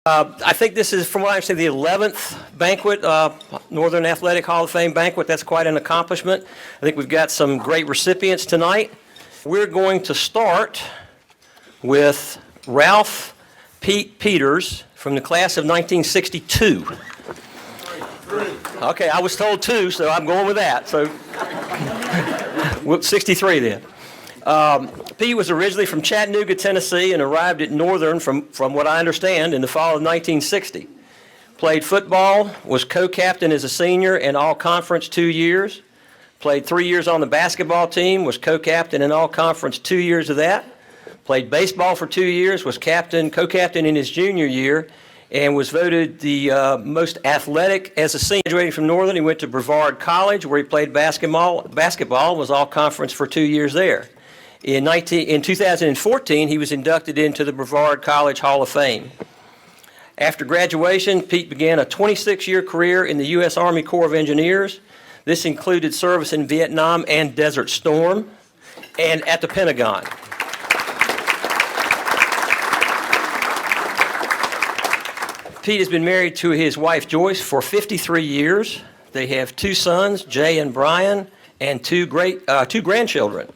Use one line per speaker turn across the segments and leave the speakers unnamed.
I think this is, from what I understand, the 11th banquet, Northern Athletic Hall of Fame banquet. That's quite an accomplishment. I think we've got some great recipients tonight. We're going to start with Ralph Pete Peters from the class of 1962. Okay, I was told 2, so I'm going with that. So, 63 then. Pete was originally from Chattanooga, Tennessee, and arrived at Northern from what I understand in the fall of 1960. Played football, was co-captain as a senior in all-conference 2 years. Played 3 years on the basketball team, was co-captain in all-conference 2 years of that. Played baseball for 2 years, was co-captain in his junior year, and was voted the most athletic as a senior. Graduating from Northern, he went to Brevard College, where he played basketball, was all-conference for 2 years there. In 2014, he was inducted into the Brevard College Hall of Fame. After graduation, Pete began a 26-year career in the U.S. Army Corps of Engineers. This included service in Vietnam and Desert Storm, and at the Pentagon. Pete has been married to his wife Joyce for 53 years. They have 2 sons, Jay and Brian, and 2 grandchildren.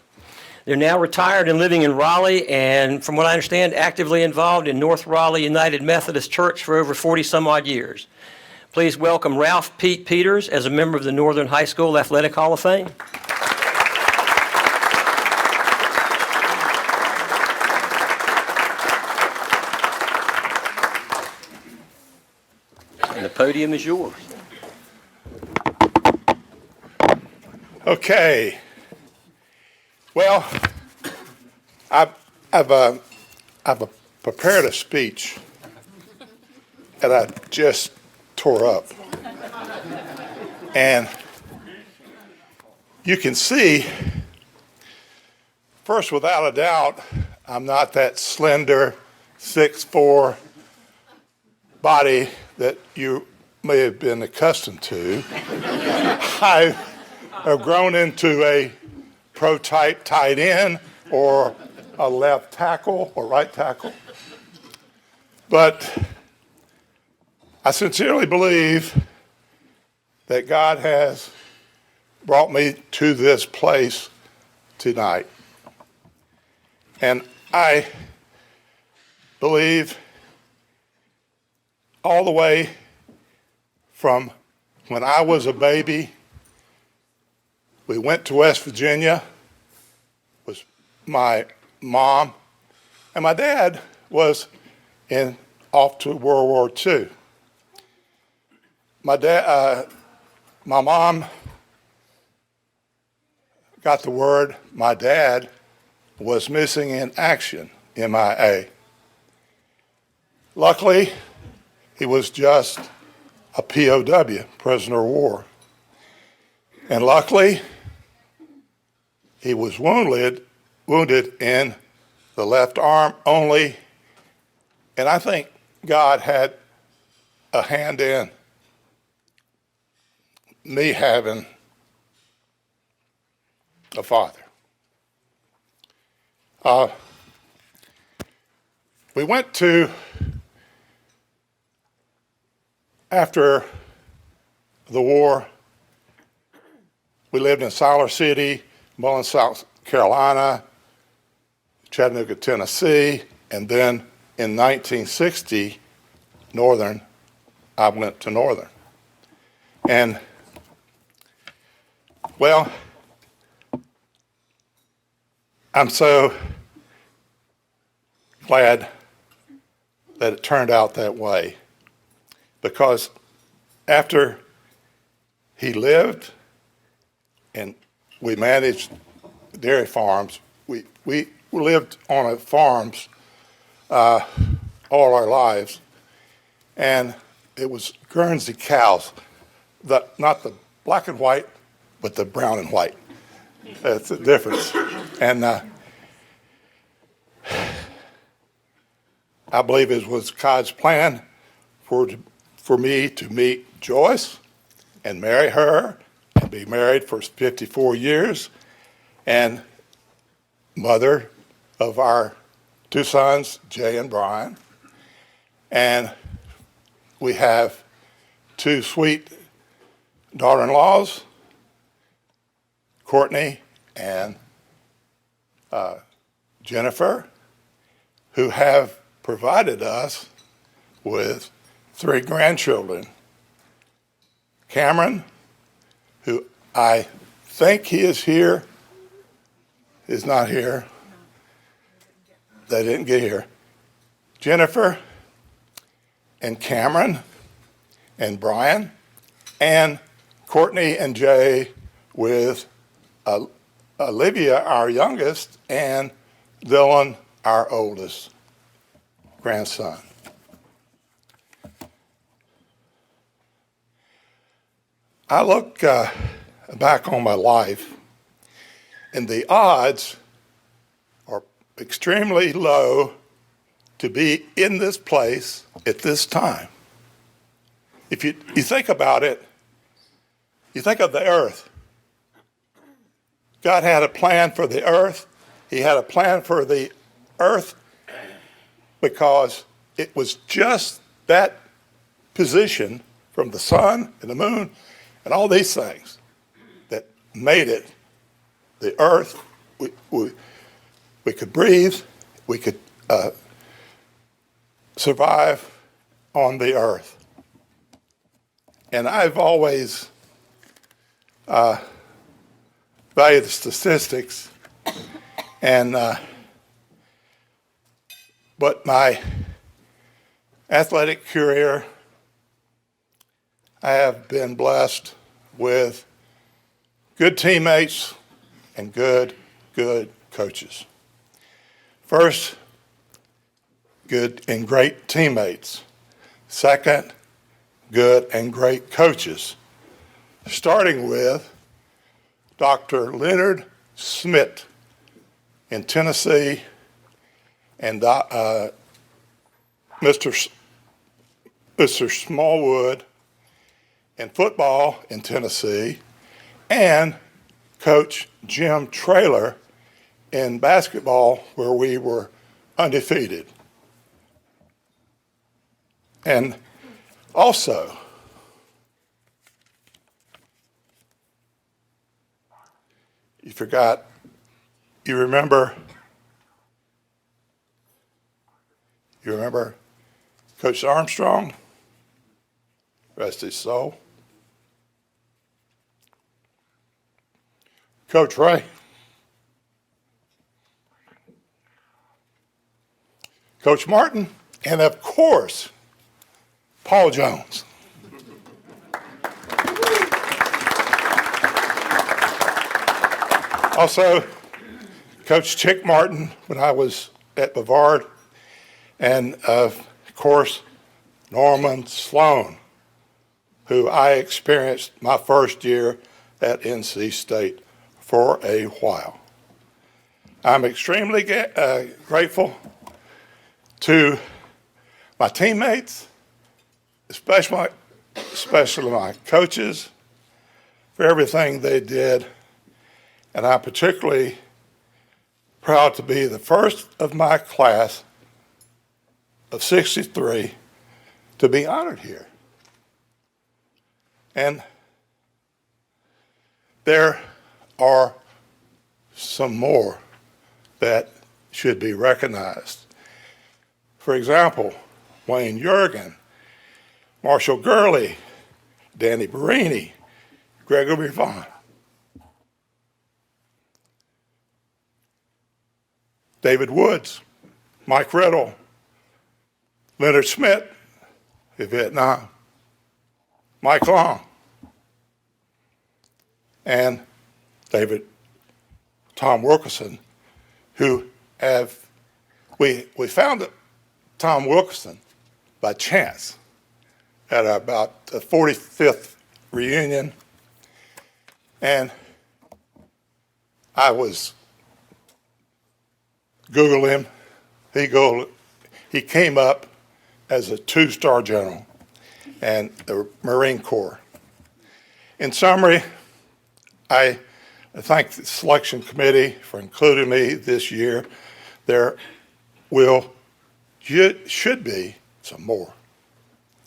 They're now retired and living in Raleigh, and from what I understand, actively involved in North Raleigh United Methodist Church for over 40-some-odd years. Please welcome Ralph Pete Peters as a member of the Northern High School Athletic Hall of Fame. And the podium is yours.
Okay. Well, I've prepared a speech that I just tore up. And you can see, first, without a doubt, I'm not that slender, 6'4" body that you may have been accustomed to. I have grown into a pro-type tight end or a left tackle or right tackle. But I sincerely believe that God has brought me to this place tonight. And I believe all the way from when I was a baby, we went to West Virginia, was my mom, and my dad was off to World War II. My mom got the word my dad was missing in action, MIA. Luckily, he was just a POW, prisoner of war. And luckily, he was wounded in the left arm only, and I think God had a hand in me having a father. We went to, after the war, we lived in Siler City, Mullins, South Carolina, Chattanooga, Tennessee, and then in 1960, I went to Northern. And, well, I'm so glad that it turned out that way, because after he lived and we managed dairy farms, we lived on farms all our lives, and it was Guernsey cows, not the black and white, but the brown and white. That's the difference. And I believe it was God's plan for me to meet Joyce and marry her and be married for 54 years, and mother of our 2 sons, Jay and Brian. And we have two sweet daughter-in-laws, Courtney and Jennifer, who have provided us with 3 grandchildren. Cameron, who I think he is here, is not here. They didn't get here. Jennifer and Cameron and Brian and Courtney and Jay with Olivia, our youngest, and Dylan, our oldest grandson. I look back on my life, and the odds are extremely low to be in this place at this time. If you think about it, you think of the earth. God had a plan for the earth. He had a plan for the earth because it was just that position from the sun and the moon and all these things that made it the earth. We could breathe. We could survive on the earth. And I've always valued the statistics, and but my athletic career, I have been blessed with good teammates and good coaches. First, good and great teammates. Second, good and great coaches, starting with Dr. Leonard Smith in Tennessee and Mr. Smallwood in football in Tennessee, and Coach Jim Traylor in basketball, where we were undefeated. And also, you remember Coach Armstrong, rest his soul. Coach Ray. Coach Martin, and of course, Paul Jones. Also, Coach Chick Martin when I was at Bavard, and of course, Norman Sloan, who I experienced my first year at NC State for a while. I'm extremely grateful to my teammates, especially my coaches, for everything they did. And I'm particularly proud to be the first of my class of 63 to be honored here. And there are some more that should be recognized. For example, Wayne Jurgen, Marshall Gurley, Danny Barini, Gregory Vaughn, David Woods, Mike Riddle, Leonard Smith in Vietnam, Mike Long, and Tom Wilkerson, who we found Tom Wilkerson by chance at about the 45th reunion, and I was Google him. He came up as a 2-star general and the Marine Corps. In summary, I thank the selection committee for including me this year. There should be some more.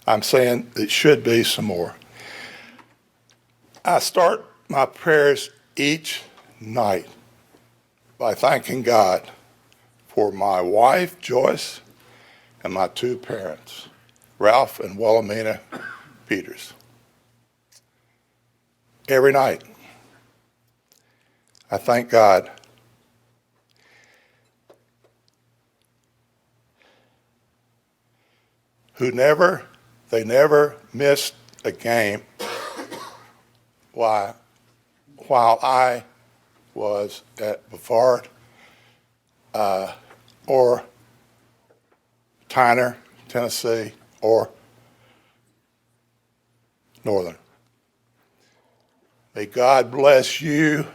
I'm saying it should be some more. I start my prayers each night by thanking God for my wife, Joyce, and my two parents, Ralph and Wilhelmina Peters. Every night, I thank God. They never missed a game while I was at Bavard or Tyner, Tennessee, or Northern. May God bless you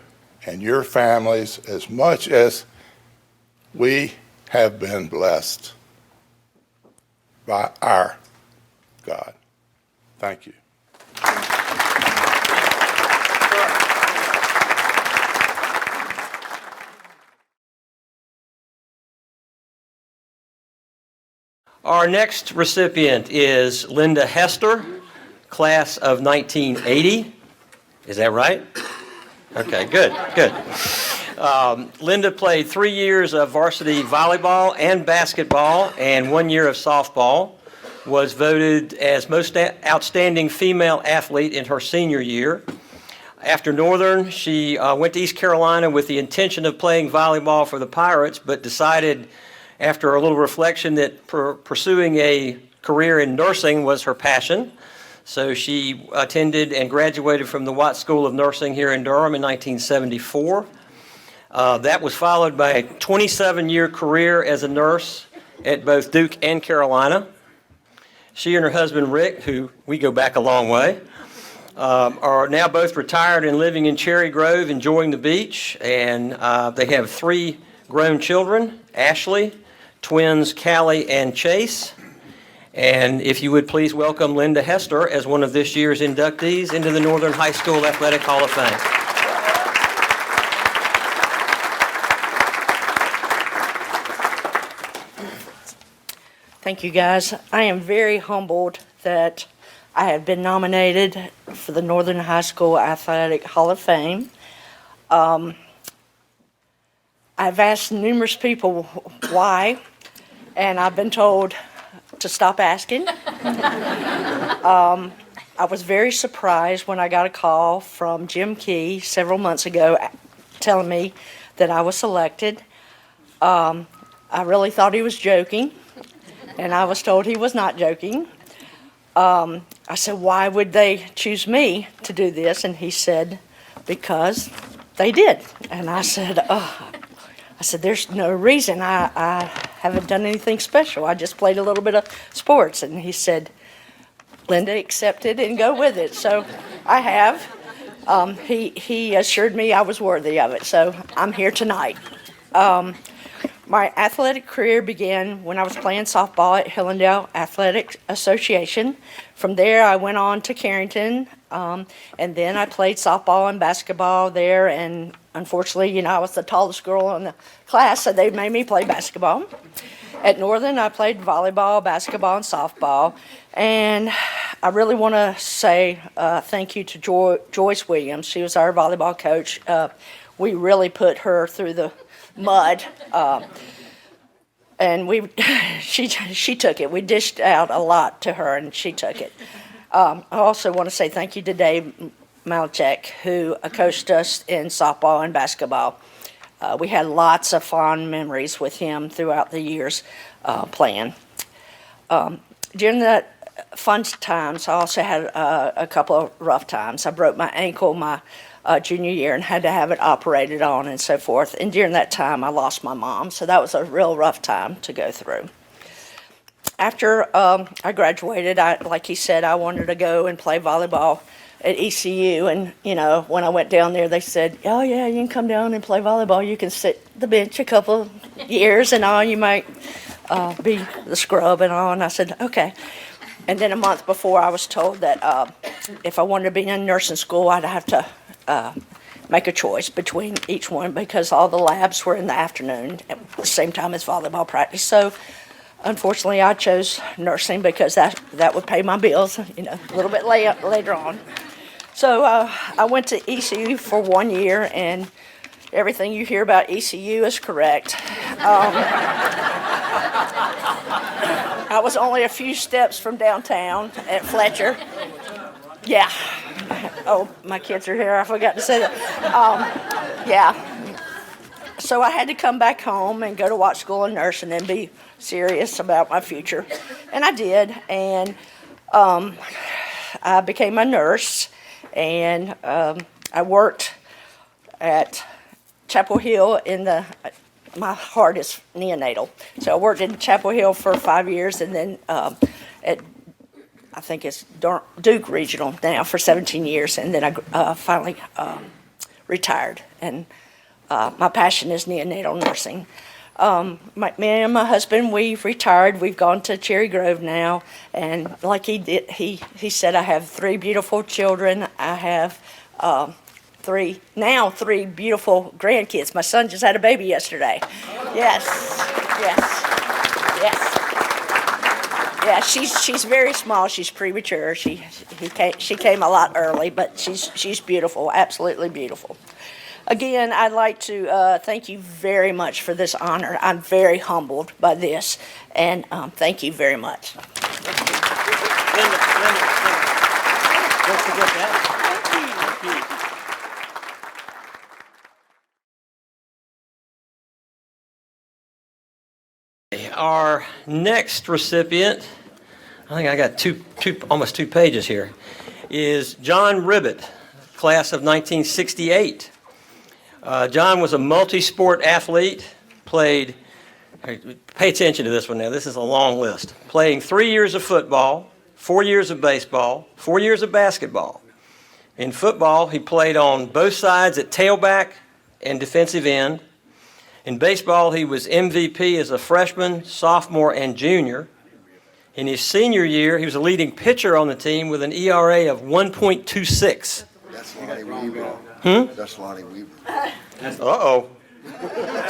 and your families as much as we have been blessed by our God. Thank you.
Our next recipient is Linda Hester, class of 1980. Is that right? Okay, good. Linda played 3 years of varsity volleyball and basketball and 1 year of softball, was voted as most outstanding female athlete in her senior year. After Northern, she went to East Carolina with the intention of playing volleyball for the Pirates, but decided after a little reflection that pursuing a career in nursing was her passion. So she attended and graduated from the Watts School of Nursing here in Durham in 1974. That was followed by a 27-year career as a nurse at both Duke and Carolina. She and her husband, Rick, who we go back a long way, are now both retired and living in Cherry Grove, enjoying the beach. And they have 3 grown children, Ashley, twins Callie and Chase. And if you would please welcome Linda Hester as one of this year's inductees into the Northern High School Athletic Hall of Fame.
Thank you, guys. I am very humbled that I have been nominated for the Northern High School Athletic Hall of Fame. I've asked numerous people why, and I've been told to stop asking. I was very surprised when I got a call from Jim Key several months ago telling me that I was selected. I really thought he was joking, and I was told he was not joking. I said, why would they choose me to do this? And he said, because they did. And I said, there's no reason. I haven't done anything special. I just played a little bit of sports. And he said, Linda, accept it and go with it. So I have. He assured me I was worthy of it. So I'm here tonight. My athletic career began when I was playing softball at Hillendale Athletic Association. From there, I went on to Carrington, and then I played softball and basketball there. And unfortunately, I was the tallest girl in the class, so they made me play basketball. At Northern, I played volleyball, basketball, and softball. And I really want to say thank you to Joyce Williams. She was our volleyball coach. We really put her through the mud, and she took it. We dished out a lot to her, and she took it. I also want to say thank you to Dave Malchek, who coached us in softball and basketball. We had lots of fond memories with him throughout the years playing. During the fun times, I also had a couple of rough times. I broke my ankle my junior year and had to have it operated on and so forth. And during that time, I lost my mom, so that was a real rough time to go through. After I graduated, like he said, I wanted to go and play volleyball at ECU. And, when I went down there, they said, oh, yeah, you can come down and play volleyball. You can sit the bench a couple years and all. You might be the scrub and all. And I said, okay. And then a month before, I was told that if I wanted to be in nursing school, I'd have to make a choice between each one because all the labs were in the afternoon at the same time as volleyball practice. So unfortunately, I chose nursing because that would pay my bills, a little bit later on. So I went to ECU for 1 year, and everything you hear about ECU is correct. I was only a few steps from downtown at Fletcher. Yeah. Oh, my kids are here. I forgot to say that. Yeah. So I had to come back home and go to Watt School of Nursing and be serious about my future. And I did. And I became a nurse. And I worked at Chapel Hill my heart is neonatal. So I worked in Chapel Hill for 5 years, and then at, I think it's Duke Regional now for 17 years, and then I finally retired. And my passion is neonatal nursing. Me and my husband, we've retired. We've gone to Cherry Grove now, and like he said, I have 3 beautiful children. I have three beautiful grandkids. My son just had a baby yesterday. Yes. Yeah, she's very small. She's premature. She came a lot early, but she's beautiful, absolutely beautiful. Again, I'd like to thank you very much for this honor. I'm very humbled by this, and thank you very much.
Linda, don't forget that. Our next recipient, I think I got almost two pages here, is John Ribet, class of 1968. John was a multi-sport athlete, pay attention to this one now, this is a long list, playing 3 years of football, 4 years of baseball, 4 years of basketball. In football, he played on both sides at tailback and defensive end. In baseball, he was MVP as a freshman, sophomore, and junior. In his senior year, he was a leading pitcher on the team with an ERA of 1.26.
That's Lonnie Weaver. That's Lonnie Weaver.
Uh-oh.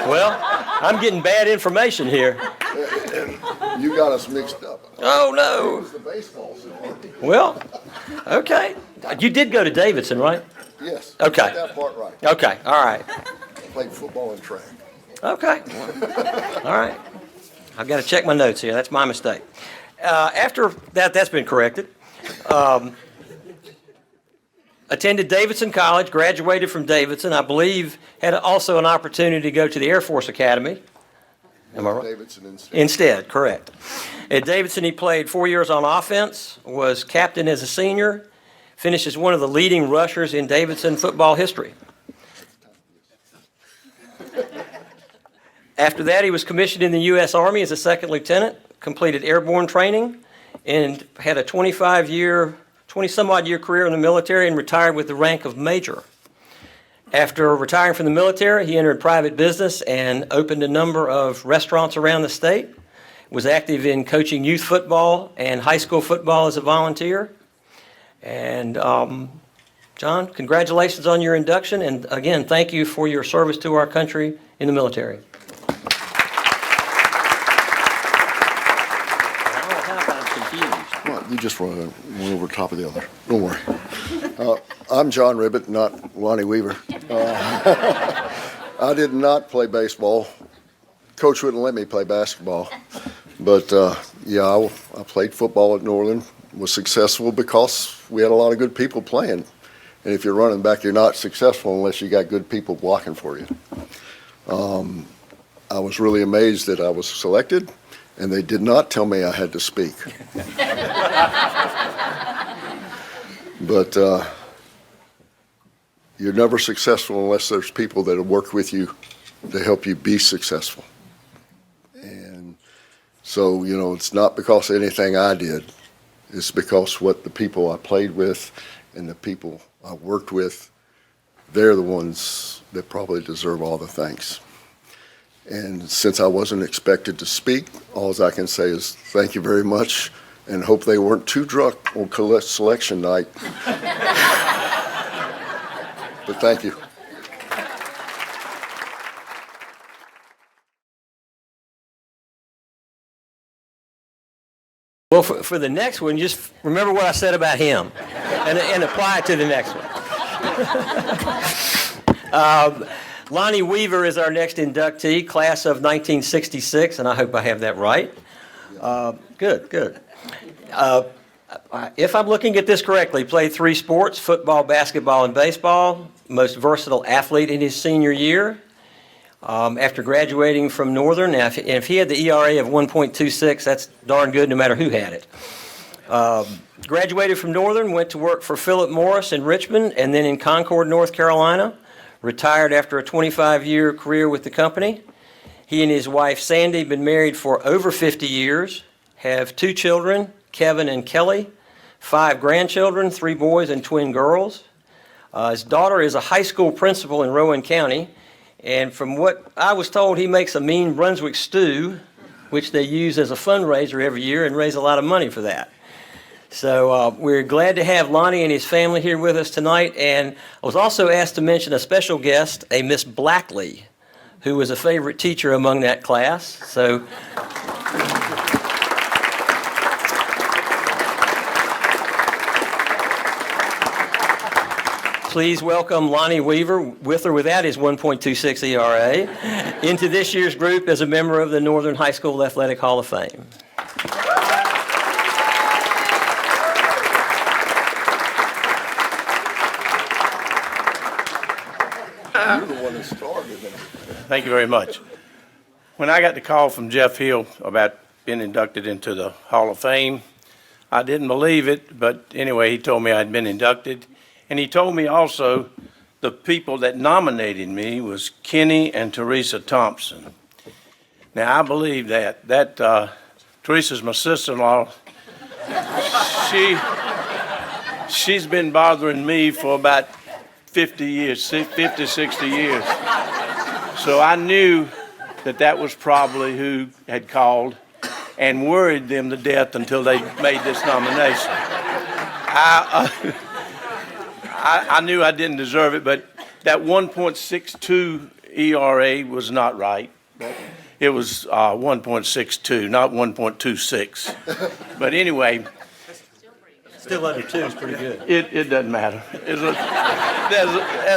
Well, I'm getting bad information here.
You got us mixed up.
Oh,
It
no.
was the baseball song.
Well, okay. You did go to Davidson, right?
Yes.
Okay.
Got that part right.
Okay, all right.
Played football and track.
Okay. All right. I've got to check my notes here. That's my mistake. After that's been corrected. Attended Davidson College, graduated from Davidson. I believe had also an opportunity to go to the Air Force Academy. Am I right?
Davidson instead.
Instead, correct. At Davidson, he played 4 years on offense, was captain as a senior, finished as one of the leading rushers in Davidson football history. After that, he was commissioned in the U.S. Army as a second lieutenant, completed airborne training, and had a 20-some-odd year career in the military and retired with the rank of major. After retiring from the military, he entered private business and opened a number of restaurants around the state, was active in coaching youth football and high school football as a volunteer. And John, congratulations on your induction, and again, thank you for your service to our country in the military.
Well, you just run one over top of the other. Don't worry. I'm John Ribet, not Lonnie Weaver. I did not play baseball. Coach wouldn't let me play basketball. But, I played football at Northern, was successful because we had a lot of good people playing. And if you're running back, you're not successful unless you got good people blocking for you. I was really amazed that I was selected, and they did not tell me I had to speak. But you're never successful unless there's people that work with you to help you be successful. And so, it's not because of anything I did. It's because what the people I played with and the people I worked with, they're the ones that probably deserve all the thanks. And since I wasn't expected to speak, all I can say is thank you very much and hope they weren't too drunk on selection night. But thank you.
Well, for the next one, just remember what I said about him and apply it to the next one. Lonnie Weaver is our next inductee, class of 1966, and I hope I have that right. Good. If I'm looking at this correctly, played 3 sports, football, basketball, and baseball. Most versatile athlete in his senior year. After graduating from Northern, now if he had the ERA of 1.26, that's darn good no matter who had it. Graduated from Northern, went to work for Philip Morris in Richmond and then in Concord, North Carolina. Retired after a 25-year career with the company. He and his wife Sandy have been married for over 50 years, have 2 children, Kevin and Kelly, 5 grandchildren, 3 boys and twin girls. His daughter is a high school principal in Rowan County. And from what I was told, he makes a mean Brunswick stew, which they use as a fundraiser every year and raise a lot of money for that. So we're glad to have Lonnie and his family here with us tonight. And I was also asked to mention a special guest, a Miss Blackley, who was a favorite teacher among that class. So please welcome Lonnie Weaver, with or without his 1.26 ERA, into this year's group as a member of the Northern High School Athletic Hall of Fame.
You're the one that started it.
Thank you very much. When I got the call from Jeff Hill about being inducted into the Hall of Fame, I didn't believe it, but anyway, he told me I'd been inducted. And he told me also the people that nominated me was Kenny and Teresa Thompson. Now, I believe that. Teresa's my sister-in-law. She's been bothering me for about 50 years, 60 years. So I knew that was probably who had called and worried them to death until they made this nomination. I knew I didn't deserve it, but that 1.62 ERA was not right. It was 1.62, not 1.26. But anyway.
Still under 2 is pretty good.
It doesn't matter. There's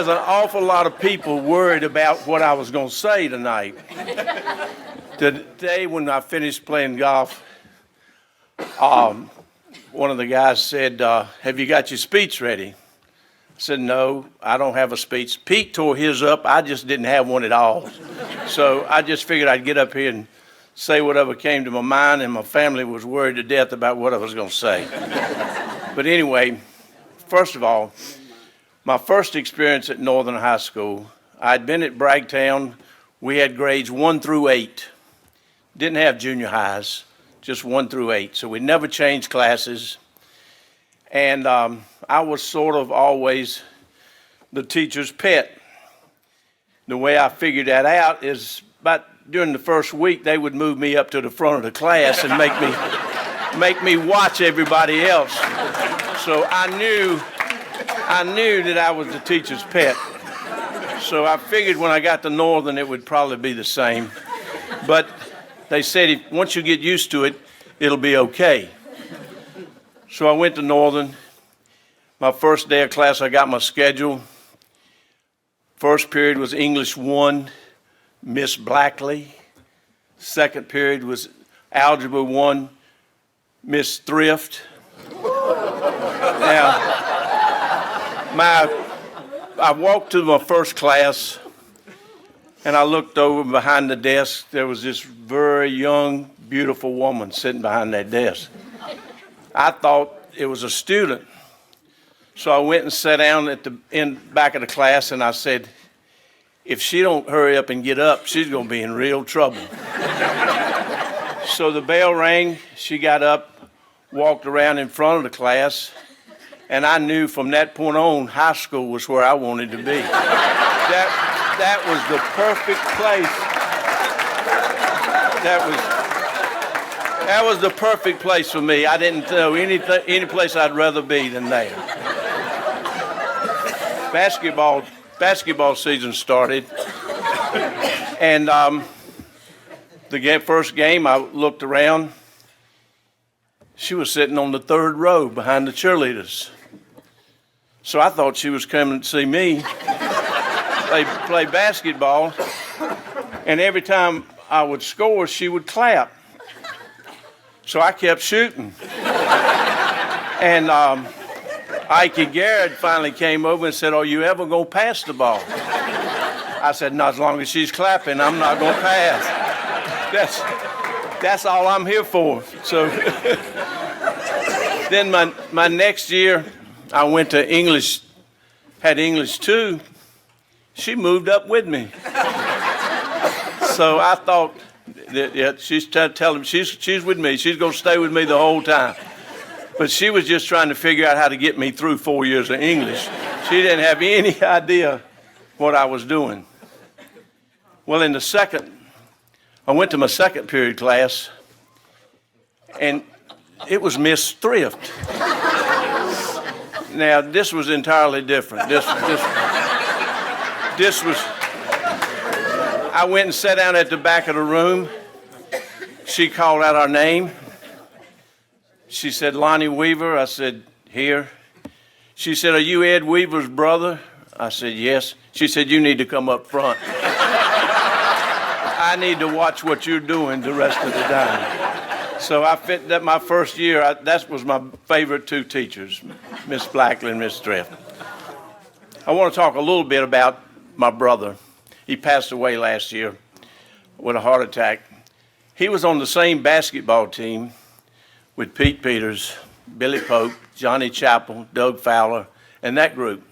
an awful lot of people worried about what I was going to say tonight. Today, when I finished playing golf, one of the guys said, have you got your speech ready? I said, no, I don't have a speech. Pete tore his up. I just didn't have one at all. So I just figured I'd get up here and say whatever came to my mind, and my family was worried to death about what I was going to say. But anyway, first of all, my first experience at Northern High School, I'd been at Bragtown. We had grades 1 through 8. Didn't have junior highs, just 1 through 8. So we never changed classes. And I was sort of always the teacher's pet. The way I figured that out is about during the first week, they would move me up to the front of the class and make me watch everybody else. So I knew that I was the teacher's pet. So I figured when I got to Northern, it would probably be the same. But they said once you get used to it, it'll be okay. So I went to Northern. My first day of class, I got my schedule. First period was English 1, Miss Blackley. Second period was Algebra 1, Miss Thrift. Now, I walked to my first class, and I looked over behind the desk. There was this very young, beautiful woman sitting behind that desk. I thought it was a student. So I went and sat down at the back of the class, and I said, if she don't hurry up and get up, she's going to be in real trouble. So the bell rang. She got up, walked around in front of the class, and I knew from that point on, high school was where I wanted to be. That was the perfect place. That was the perfect place for me. I didn't know any place I'd rather be than there. Basketball season started, and the first game I looked around, She was sitting on the third row behind the cheerleaders. So I thought she was coming to see me play basketball. And every time I would score, she would clap. So I kept shooting. And Ike Garrett finally came over and said, "Are you ever going to pass the ball?" I said, "Not as long as she's clapping, I'm not going to pass." That's all I'm here for. So then my next year, I went to English, had English 2. She moved up with me. So I thought, she's telling me she's with me. She's going to stay with me the whole time. But she was just trying to figure out how to get me through 4 years of English. She didn't have any idea what I was doing. Well, I went to my second period class, and it was Miss Thrift. Now, this was entirely different. This was, I went and sat down at the back of the room. She called out our name. She said, "Lonnie Weaver." I said, "Here." She said, "Are you Ed Weaver's brother?" I said, "Yes." She said, "You need to come up front. I need to watch what you're doing the rest of the time." So I fit that my first year, that was my favorite 2 teachers, Miss Blackley and Miss Thrift. I want to talk a little bit about my brother. He passed away last year with a heart attack. He was on the same basketball team with Pete Peters, Billy Pope, Johnny Chappell, Doug Fowler, and that group.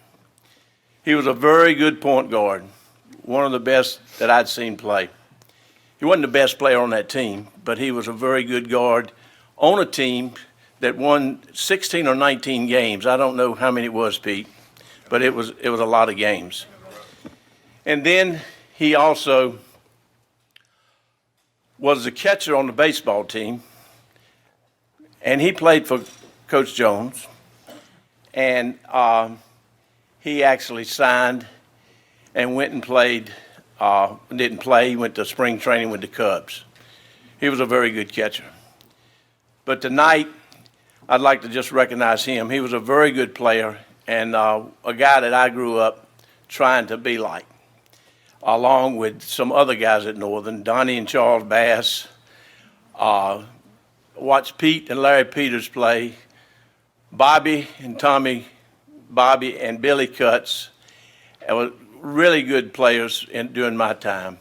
He was a very good point guard, one of the best that I'd seen play. He wasn't the best player on that team, but he was a very good guard on a team that won 16 or 19 games. I don't know how many it was, Pete, but it was a lot of games. And then he also was the catcher on the baseball team, and he played for Coach Jones, and he actually signed and went and played. Didn't play. He went to spring training with the Cubs. He was a very good catcher. But tonight, I'd like to just recognize him. He was a very good player and a guy that I grew up trying to be like, along with some other guys at Northern, Donnie and Charles Bass. Watched Pete and Larry Peters play, Bobby and Billy Cutts. Were really good players during my time.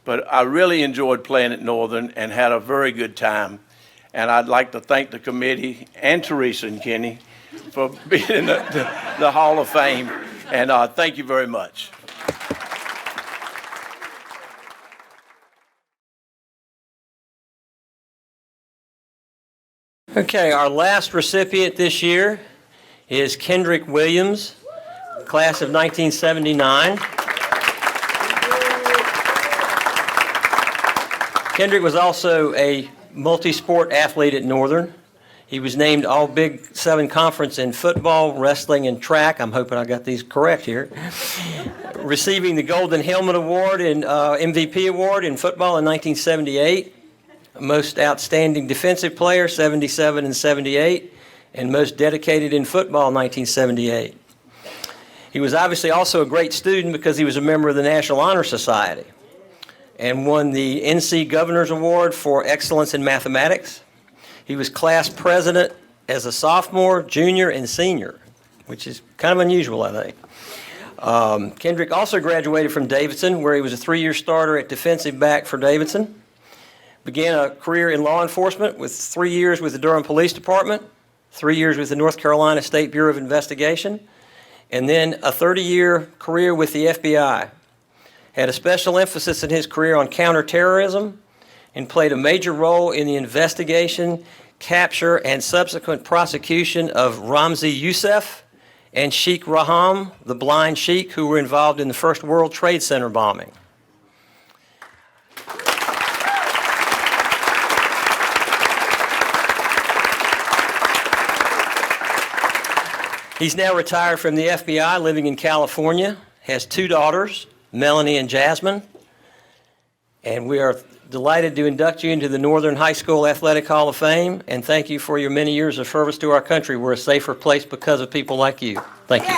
But I really enjoyed playing at Northern and had a very good time. And I'd like to thank the committee and Teresa and Kenny for being in the Hall of Fame. And thank you very much.
Okay, our last recipient this year is Kendrick Williams, class of 1979. Kendrick was also a multi-sport athlete at Northern. He was named All Big 7 Conference in football, wrestling, and track. I'm hoping I got these correct here. Receiving the Golden Helmet Award and MVP Award in football in 1978. Most outstanding defensive player, 77 and 78, and most dedicated in football, 1978. He was obviously also a great student because he was a member of the National Honor Society and won the NC Governor's Award for Excellence in Mathematics. He was class president as a sophomore, junior, and senior, which is kind of unusual, I think. Kendrick also graduated from Davidson, where he was a 3-year starter at defensive back for Davidson. Began a career in law enforcement with 3 years with the Durham Police Department, 3 years with the North Carolina State Bureau of Investigation, and then a 30-year career with the FBI. Had a special emphasis in his career on counterterrorism and played a major role in the investigation, capture, and subsequent prosecution of Ramzi Youssef and Sheikh Raham, the blind sheikh who were involved in the first World Trade Center bombing. He's now retired from the FBI, living in California, has 2 daughters, Melanie and Jasmine, And we are delighted to induct you into the Northern High School Athletic Hall of Fame, and thank you for your many years of service to our country. We're a safer place because of people like you. Thank you.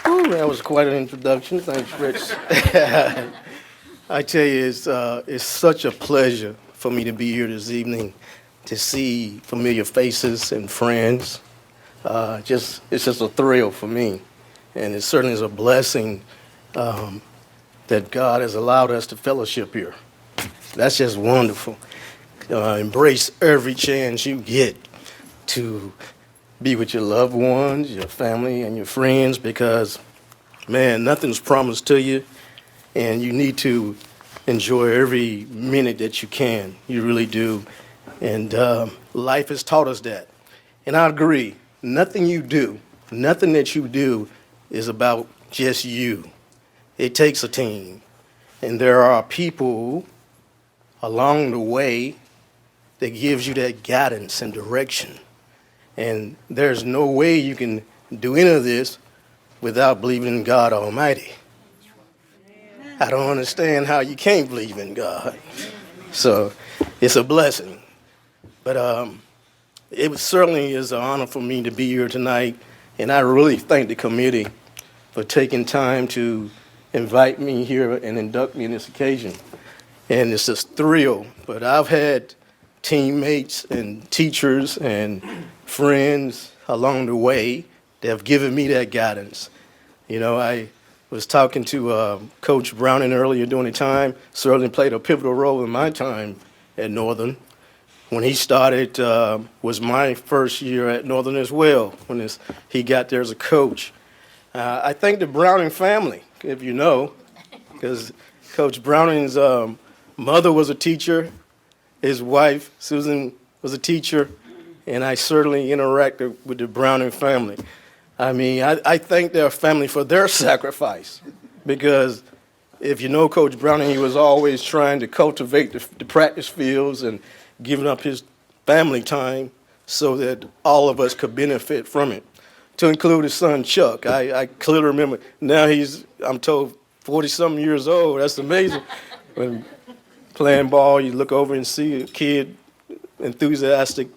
Ooh, that was quite an introduction. Thanks, Rich. I tell you, it's such a pleasure for me to be here this evening to see familiar faces and friends. It's just a thrill for me, and it certainly is a blessing that God has allowed us to fellowship here. That's just wonderful. Embrace every chance you get to be with your loved ones, your family, and your friends, because, man, nothing's promised to you, and you need to enjoy every minute that you can. You really do. And life has taught us that. And I agree. Nothing that you do is about just you. It takes a team. And there are people along the way that gives you that guidance and direction. And there's no way you can do any of this without believing in God Almighty. I don't understand how you can't believe in God. So it's a blessing. But it certainly is an honor for me to be here tonight, and I really thank the committee for taking time to invite me here and induct me in this occasion. And it's a thrill, but I've had teammates and teachers and friends along the way that have given me that guidance. You know, I was talking to Coach Browning earlier during the time, certainly played a pivotal role in my time at Northern. When he started, was my first year at Northern as well, when he got there as a coach. I thank the Browning family, if you know, because Coach Browning's mother was a teacher, his wife, Susan, was a teacher, and I certainly interacted with the Browning family. I mean, I thank their family for their sacrifice, because if you know Coach Browning, he was always trying to cultivate the practice fields and giving up his family time so that all of us could benefit from it, to include his son Chuck. I clearly remember, now he's, I'm told, 40-something years old. That's amazing. When playing ball, you look over and see a kid enthusiastic,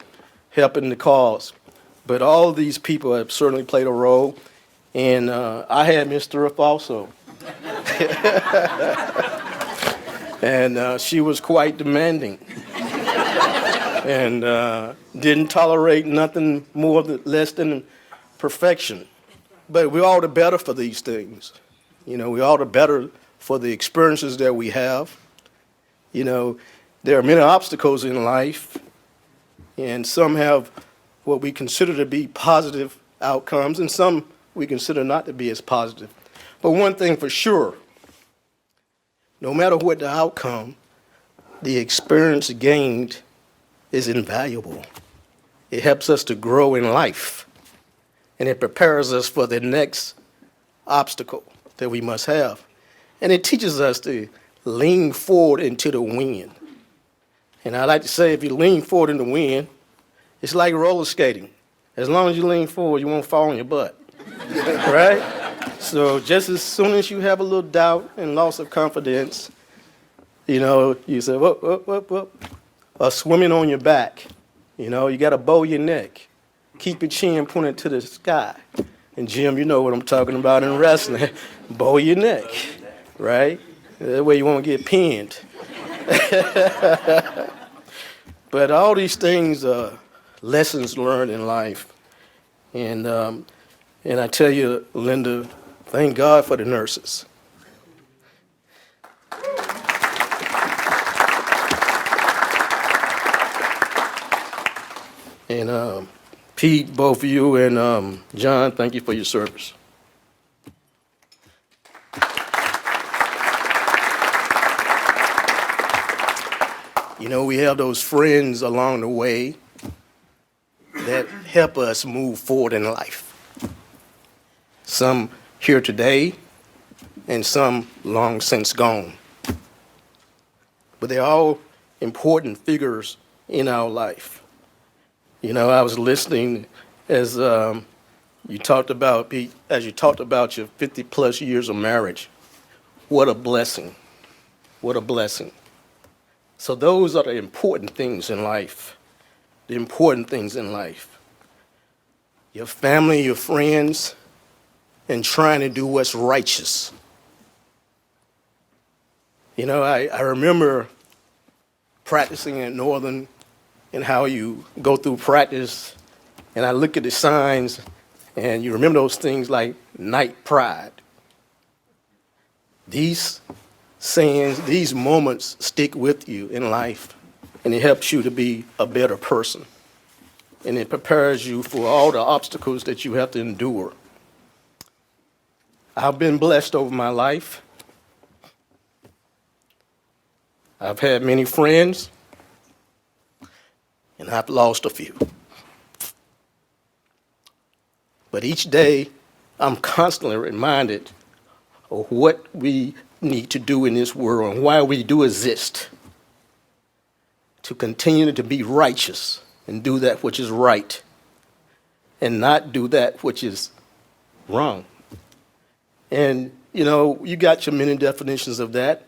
helping the cause. But all of these people have certainly played a role, and I had Miss Thrift also. And she was quite demanding. And didn't tolerate nothing less than perfection. But we're all the better for these things. You know, we're all the better for the experiences that we have. You know, there are many obstacles in life, and some have what we consider to be positive outcomes, and some we consider not to be as positive. But one thing for sure, no matter what the outcome, the experience gained is invaluable. It helps us to grow in life, and it prepares us for the next obstacle that we must have. And it teaches us to lean forward into the wind. And I like to say, if you lean forward in the wind, it's like roller skating. As long as you lean forward, you won't fall on your butt, right? So just as soon as you have a little doubt and loss of confidence, you know, you say, whoop, whoop, whoop, whoop. Or swimming on your back. You know, you got to bow your neck. Keep your chin pointed to the sky. And Jim, you know what I'm talking about in wrestling. Bow your neck, right? That way you won't get pinned. But all these things are lessons learned in life. And I tell you, Linda, thank God for the nurses. And Pete, both of you, and John, thank you for your service. You know, we have those friends along the way that help us move forward in life. Some here today, and some long since gone. But they're all important figures in our life. You know, I was listening As you talked about, Pete, as you talked about your 50-plus years of marriage, what a blessing. What a blessing. So those are the important things in life. The important things in life. Your family, your friends, and trying to do what's righteous. You know, I remember practicing at Northern and how you go through practice, and I look at the signs, and you remember those things like night pride. These sayings, these moments stick with you in life, and it helps you to be a better person. And it prepares you for all the obstacles that you have to endure. I've been blessed over my life. I've had many friends, and I've lost a few. But each day, I'm constantly reminded of what we need to do in this world and why we do exist. To continue to be righteous and do that which is right and not do that which is wrong. And, you know, you got your many definitions of that,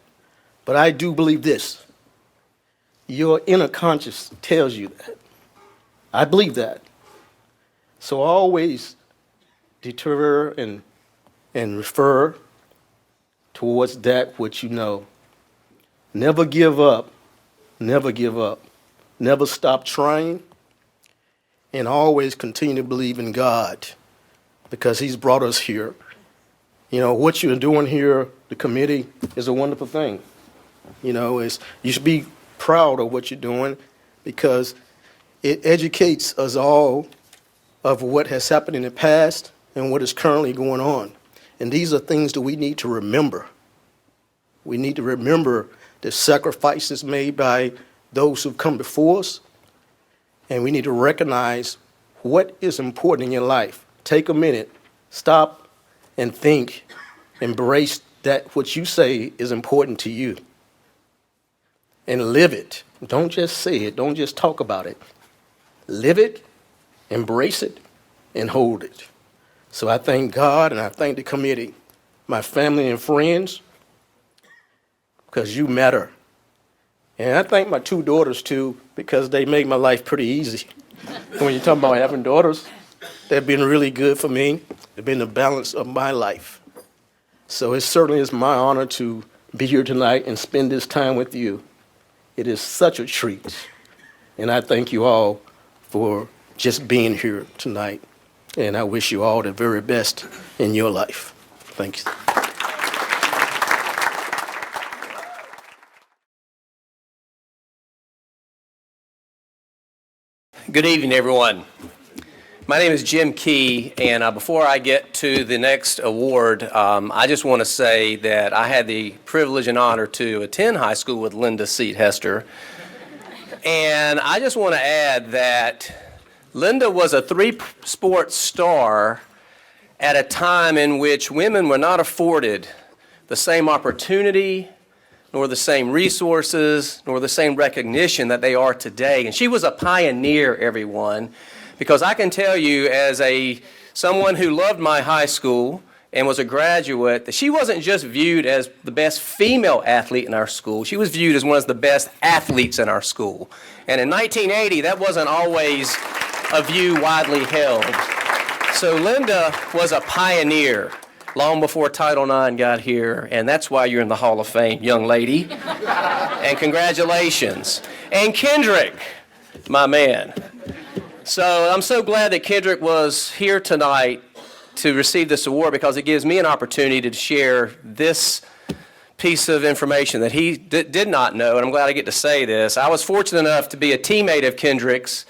but I do believe this. Your inner conscience tells you that. I believe that. So always deter and refer towards that which you know. Never give up. Never give up. Never stop trying. And always continue to believe in God because He's brought us here. You know, what you're doing here, the committee, is a wonderful thing. You know, you should be proud of what you're doing because it educates us all of what has happened in the past and what is currently going on. And these are things that we need to remember. We need to remember the sacrifices made by those who've come before us, and we need to recognize what is important in your life. Take a minute, stop and think, embrace that which you say is important to you, and live it. Don't just say it, don't just talk about it. Live it, embrace it, and hold it. So I thank God and I thank the committee, my family and friends, because you matter. And I thank my two daughters too, because they make my life pretty easy. When you talk about having daughters, they've been really good for me. They've been the balance of my life. So it certainly is my honor to be here tonight and spend this time with you. It is such a treat. And I thank you all for just being here tonight. And I wish you all the very best in your life. Thank you.
Good evening, everyone. My name is Jim Key, and before I get to the next award, I just want to say that I had the privilege and honor to attend high school with Linda Seate Hester. And I just want to add that Linda was a three-sport star at a time in which women were not afforded the same opportunity, nor the same resources, nor the same recognition that they are today. And she was a pioneer, everyone, because I can tell you as someone who loved my high school and was a graduate, that she wasn't just viewed as the best female athlete in our school. She was viewed as one of the best athletes in our school. And in 1980, that wasn't always a view widely held. So Linda was a pioneer long before Title IX got here, and that's why you're in the Hall of Fame, young lady. And congratulations. And Kendrick, my man. So I'm so glad that Kendrick was here tonight to receive this award because it gives me an opportunity to share this piece of information that he did not know, and I'm glad I get to say this. I was fortunate enough to be a teammate of Kendrick's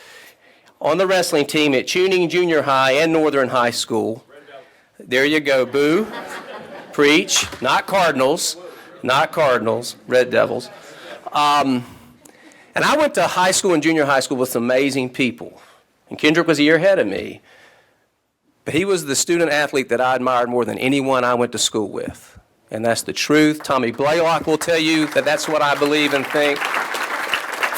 on the wrestling team at Tuning Junior High and Northern High School. There you go, boo. Preach. Not Cardinals. Not Cardinals. Red Devils. And I went to high school and junior high school with some amazing people. And Kendrick was a year ahead of me. But he was the student athlete that I admired more than anyone I went to school with. And that's the truth. Tommy Blaylock will tell you that that's what I believe and think.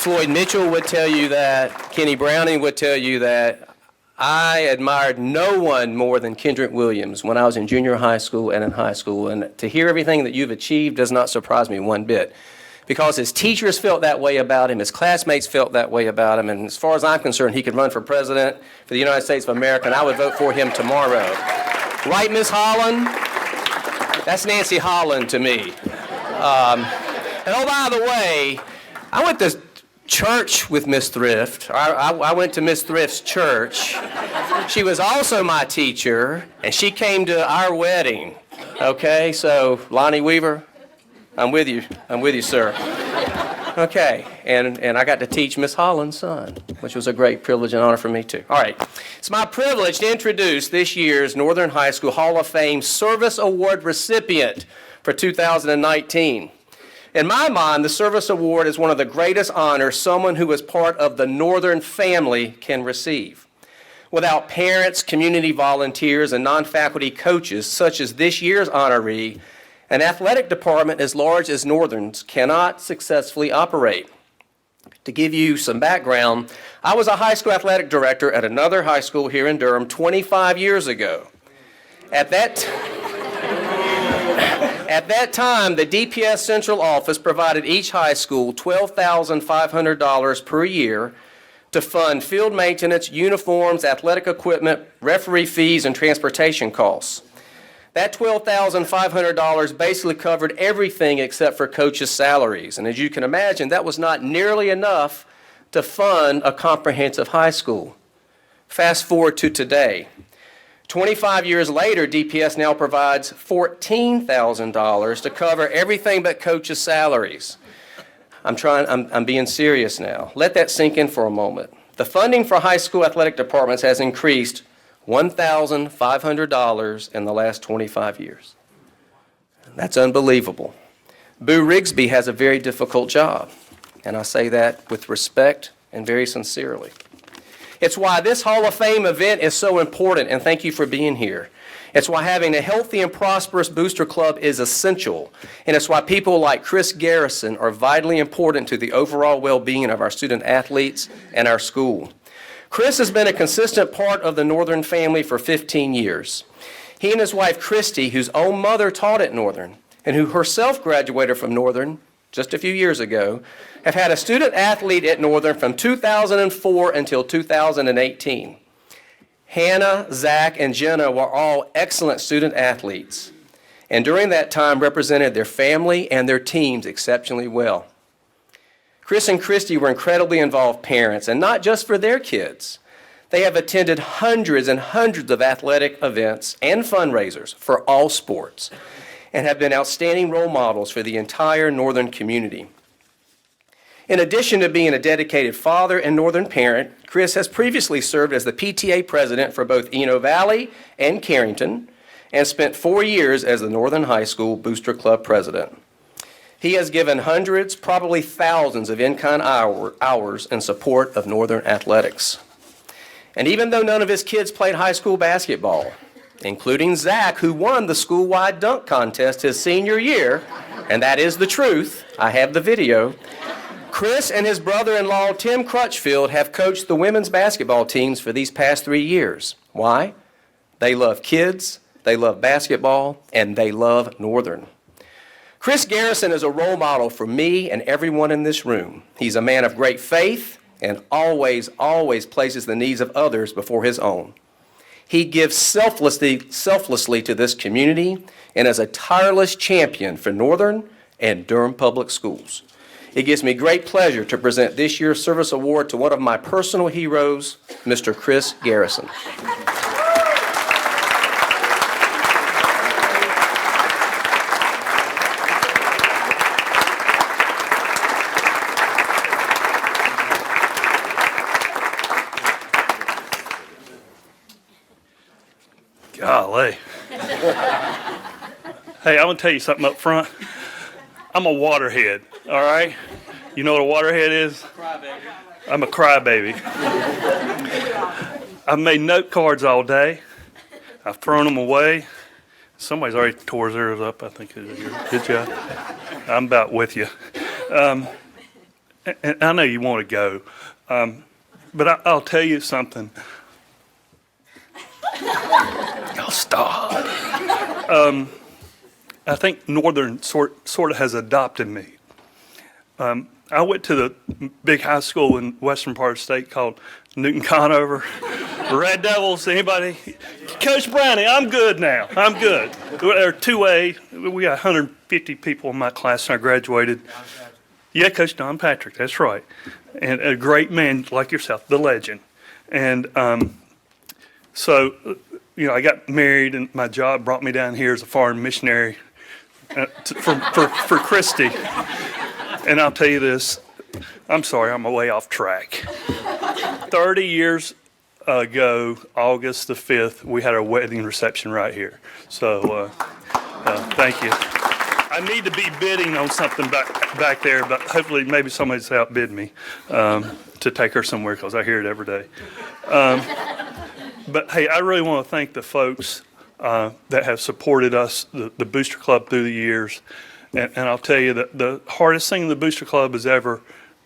Floyd Mitchell would tell you that. Kenny Browning would tell you that. I admired no one more than Kendrick Williams when I was in junior high school and in high school. And to hear everything that you've achieved does not surprise me one bit. Because his teachers felt that way about him, his classmates felt that way about him, and as far as I'm concerned, he could run for president for the United States of America, and I would vote for him tomorrow. Right, Miss Holland? That's Nancy Holland to me. And oh, by the way, I went to church with Miss Thrift. I went to Miss Thrift's church. She was also my teacher, and she came to our wedding. Okay, so Lonnie Weaver, I'm with you. I'm with you, sir. Okay, and I got to teach Miss Holland's son, which was a great privilege and honor for me, too. All right, it's my privilege to introduce this year's Northern High School Hall of Fame Service Award recipient for 2019. In my mind, the Service Award is one of the greatest honors someone who is part of the Northern family can receive. Without parents, community volunteers, and non-faculty coaches, such as this year's honoree, an athletic department as large as Northern's cannot successfully operate. To give you some background, I was a high school athletic director at another high school here in Durham 25 years ago. At that time, the DPS Central Office provided each high school $12,500 per year to fund field maintenance, uniforms, athletic equipment, referee fees, and transportation costs. That $12,500 basically covered everything except for coaches' salaries. And as you can imagine, that was not nearly enough to fund a comprehensive high school. Fast forward to today. 25 years later, DPS now provides $14,000 to cover everything but coaches' salaries. I'm being serious now. Let that sink in for a moment. The funding for high school athletic departments has increased $1,500 in the last 25 years. That's unbelievable. Boo Rigsbee has a very difficult job, and I say that with respect and very sincerely. It's why this Hall of Fame event is so important, and thank you for being here. It's why having a healthy and prosperous booster club is essential, and it's why people like Chris Garrison are vitally important to the overall well-being of our student athletes and our school. Chris has been a consistent part of the Northern family for 15 years. He and his wife, Christy, whose own mother taught at Northern, and who herself graduated from Northern just a few years ago, have had a student athlete at Northern from 2004 until 2018. Hannah, Zach, and Jenna were all excellent student athletes, and during that time represented their family and their teams exceptionally well. Chris and Christy were incredibly involved parents, and not just for their kids. They have attended hundreds and hundreds of athletic events and fundraisers for all sports, and have been outstanding role models for the entire Northern community. In addition to being a dedicated father and Northern parent, Chris has previously served as the PTA president for both Eno Valley and Carrington, and spent 4 years as the Northern High School Booster Club president. He has given hundreds, probably thousands of in-kind hours in support of Northern athletics. And even though none of his kids played high school basketball, including Zach, who won the school-wide dunk contest his senior year, and that is the truth, I have the video, Chris and his brother-in-law, Tim Crutchfield, have coached the women's basketball teams for these past 3 years. Why? They love kids, they love basketball, and they love Northern. Chris Garrison is a role model for me and everyone in this room. He's a man of great faith and always places the needs of others before his own. He gives selflessly to this community and is a tireless champion for Northern and Durham Public Schools. It gives me great pleasure to present this year's service award to one of my personal heroes, Mr. Chris Garrison.
Golly. Hey, I'm going to tell you something up front. I'm a waterhead, all right? You know what a waterhead is?
Crybaby.
I'm a crybaby. I've made note cards all day. I've thrown them away. Somebody's already tore theirs up, I think. Good job. I'm about with you. And I know you want to go. But I'll tell you something. Y'all stop. I think Northern sort of has adopted me. I went to the big high school in western part of the state called Newton Conover. Red Devils, anybody? Coach Brownie, I'm good now. I'm good. They're 2A. We got 150 people in my class, and I graduated. Yeah, Coach Don Patrick, that's right. And a great man like yourself, the legend. And so, I got married, and my job brought me down here as a foreign missionary for Christy. And I'll tell you this, I'm sorry, I'm way off track. 30 years ago, August the 5th, we had our wedding reception right here. So, thank you. I need to be bidding on something back there, but hopefully maybe somebody's outbid me to take her somewhere, because I hear it every day. But hey, I really want to thank the folks that have supported us, the Booster Club, through the years. And I'll tell you that the hardest thing in the Booster Club has ever,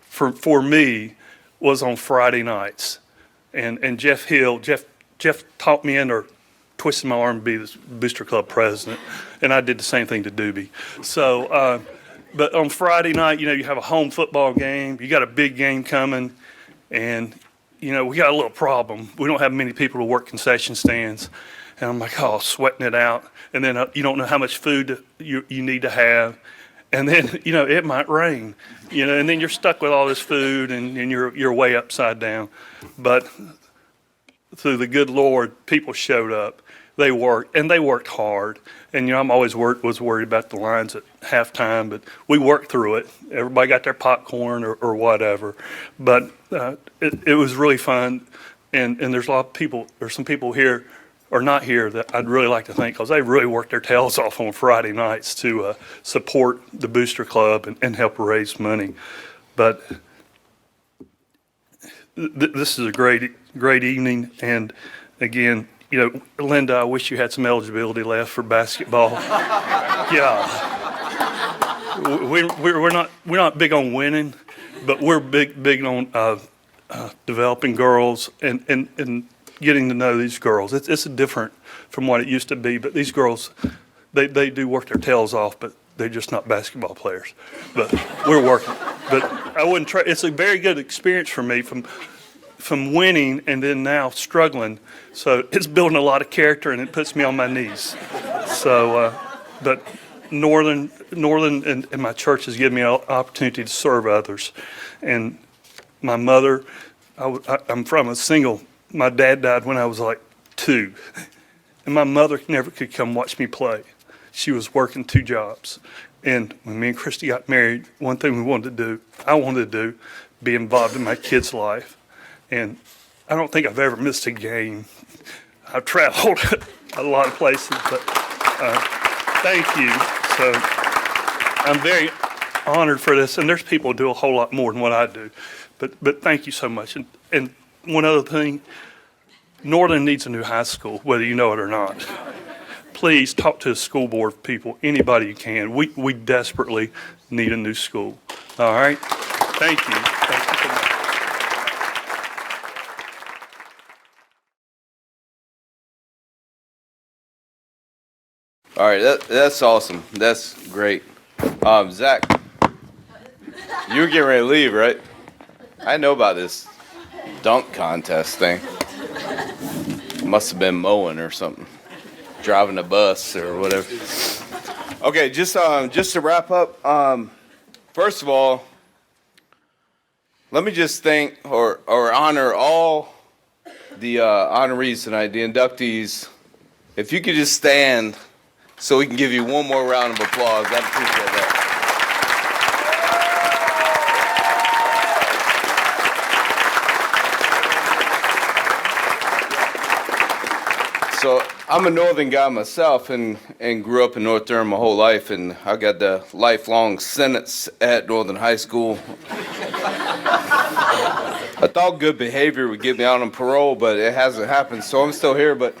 for me, was on Friday nights. And Jeff Hill, Jeff taught me or twisted my arm to be the Booster Club president, and I did the same thing to Doobie. So, but on Friday night, you have a home football game, you got a big game coming, and, we got a little problem. We don't have many people to work concession stands. And I'm like, sweating it out. And then you don't know how much food you need to have. And then, it might rain, and then you're stuck with all this food and you're way upside down. But through the good Lord, people showed up. They worked, and they worked hard. And, I'm always was worried about the lines at halftime, but we worked through it. Everybody got their popcorn or whatever. But it was really fun. And there's a lot of people, there's some people here or not here that I'd really like to thank, because they really worked their tails off on Friday nights to support the Booster Club and help raise money. But this is a great evening. And again, Linda, I wish you had some eligibility left for basketball. Yeah, we're not big on winning, but we're big on developing girls and getting to know these girls. It's different from what it used to be, but these girls, they do work their tails off, but they're just not basketball players. But we're working. But I wouldn't try. It's a very good experience for me from winning and then now struggling. So it's building a lot of character, and it puts me on my knees. So, but Northern and my church has given me an opportunity to serve others. And my mother, I'm from a single. My dad died when I was like 2, and my mother never could come watch me play. She was working 2 jobs. And when me and Christy got married, one thing I wanted to do, be involved in my kid's life. And I don't think I've ever missed a game. I've traveled a lot of places, but thank you. So I'm very honored for this. And there's people who do a whole lot more than what I do. But thank you so much. And one other thing, Northern needs a new high school, whether you know it or not. Please talk to the school board people, anybody you can. We desperately need a new school. All right? Thank you. Thank you so much.
All right, that's awesome. That's great. Zach, you were getting ready to leave, right? I know about this dunk contest thing. Must have been mowing or something, driving a bus or whatever. Okay, just to wrap up. First of all, let me just thank or honor all the honorees tonight, the inductees. If you could just stand so we can give you one more round of applause, I'd appreciate that. So I'm a northern guy myself and grew up in North Durham my whole life, and I got the lifelong sentence at Northern High School. I thought good behavior would get me out on parole, but it hasn't happened, so I'm still here. But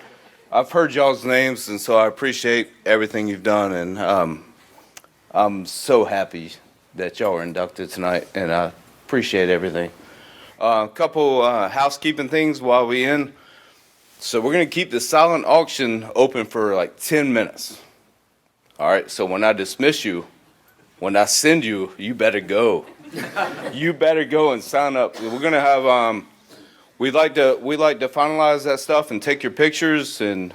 I've heard y'all's names, and so I appreciate everything you've done, and I'm so happy that y'all were inducted tonight, and I appreciate everything. A couple housekeeping things while we in. So we're going to keep the silent auction open for like 10 minutes. All right, so when I dismiss you, when I send you, you better go. You better go and sign up. We're going to have, we'd like to finalize that stuff and take your pictures and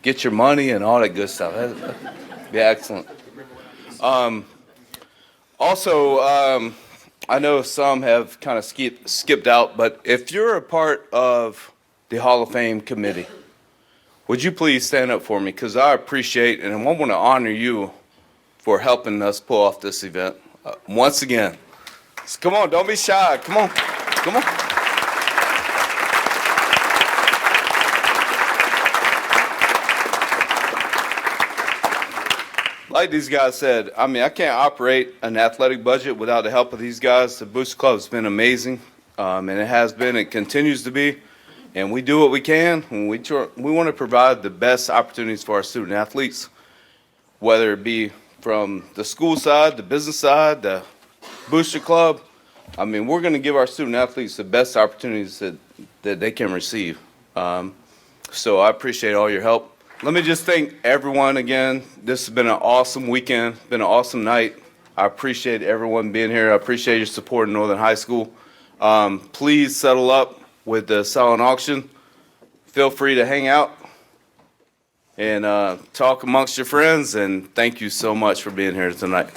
get your money and all that good stuff. That'd be excellent. Also, I know some have kind of skipped out, but if you're a part of the Hall of Fame committee, would you please stand up for me? Because I appreciate and I want to honor you for helping us pull off this event. Once again, so come on, don't be shy. Come on, come on. Like these guys said, I mean, I can't operate an athletic budget without the help of these guys. The Booster Club has been amazing, and it has been, it continues to be. And we do what we can, and we want to provide the best opportunities for our student athletes, whether it be from the school side, the business side, the Booster Club. I mean, we're going to give our student athletes the best opportunities that they can receive. So I appreciate all your help. Let me just thank everyone again. This has been an awesome weekend, been an awesome night. I appreciate everyone being here. I appreciate your support in Northern High School. Please settle up with the silent auction. Feel free to hang out and talk amongst your friends, and thank you so much for being here tonight.